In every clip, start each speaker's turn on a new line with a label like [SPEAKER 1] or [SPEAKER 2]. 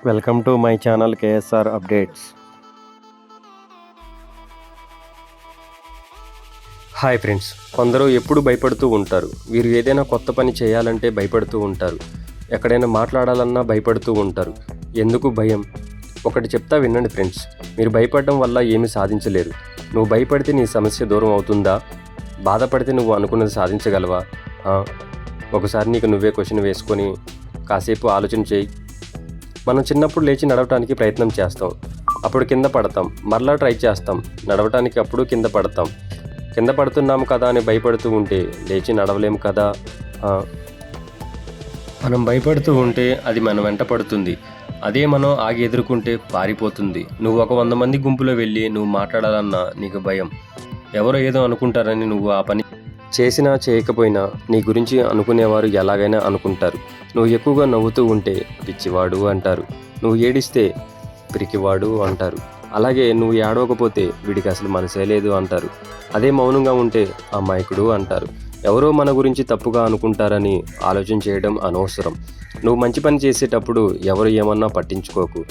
[SPEAKER 1] Welcome to my channel KSR updates. Hi friends, కొందరు ఎప్పుడు భయపడుతూ ఉంటారు. వీరు ఏదైనా కొత్త పని చేయాలంటే భయపడుతూ ఉంటారు. ఎక్కడైనా మాట్లాడాలన్నా భయపడుతూ ఉంటారు. ఎందుకు భయం? ఒకటి చెప్తా వినండి ఫ్రెండ్స్. మీరు భయపడడం వల్ల ఏమీ సాధించలేరు. నువ్వు భయపడితే నీ సమస్య దూరం అవుతుందా? బాధపడితే నువ్వు అనుకున్నది సాధించగలవా? ఒకసారి నీకు నువ్వే క్వశ్చన్ వేసుకొని కాసేపు ఆలోచన చేయి. మనం చిన్నప్పుడు లేచి నడవటానికి ప్రయత్నం చేస్తాం, అప్పుడు కింద పడతాం, మరలా ట్రై చేస్తాం, నడవటానికి అప్పుడు కింద పడతాం. కింద పడుతున్నాము కదా అని భయపడుతూ ఉంటే లేచి నడవలేము కదా. మనం భయపడుతూ ఉంటే అది మన వెంట పడుతుంది. అదే మనం ఆగి ఎదుర్కొంటే పారిపోతుంది. నువ్వు ఒక 100 మంది గుంపులో వెళ్ళి నువ్వు మాట్లాడాలన్నా నీకు భయం. ఎవరో ఏదో అనుకుంటారని నువ్వు ఆ పని చేసినా చేయకపోయినా నీ గురించి అనుకునేవారు ఎలాగైనా అనుకుంటారు. నువ్వు ఎక్కువగా నవ్వుతూ ఉంటే పిచ్చివాడు అంటారు. నువ్వు ఏడిస్తే పిరికివాడు అంటారు. అలాగే నువ్వు ఏడవకపోతే వీడికి అసలు మనసే లేదు అంటారు. అదే మౌనంగా ఉంటే అమాయకుడు అంటారు. ఎవరో మన గురించి తప్పుగా అనుకుంటారని ఆలోచన చేయడం అనవసరం. నువ్వు మంచి పని చేసేటప్పుడు ఎవరు ఏమన్నా పట్టించుకోకు.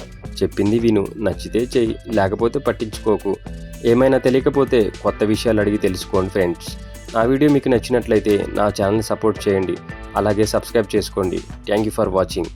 [SPEAKER 1] చెప్పింది విను, నచ్చితే చెయ్యి, లేకపోతే పట్టించుకోకు. ఏమైనా తెలియకపోతే కొత్త విషయాలు అడిగి తెలుసుకోండి ఫ్రెండ్స్. నా వీడియో మీకు నచ్చినట్లయితే నా ఛానల్ని సపోర్ట్ చేయండి, అలాగే సబ్స్క్రైబ్ చేసుకోండి. Thank you for watching.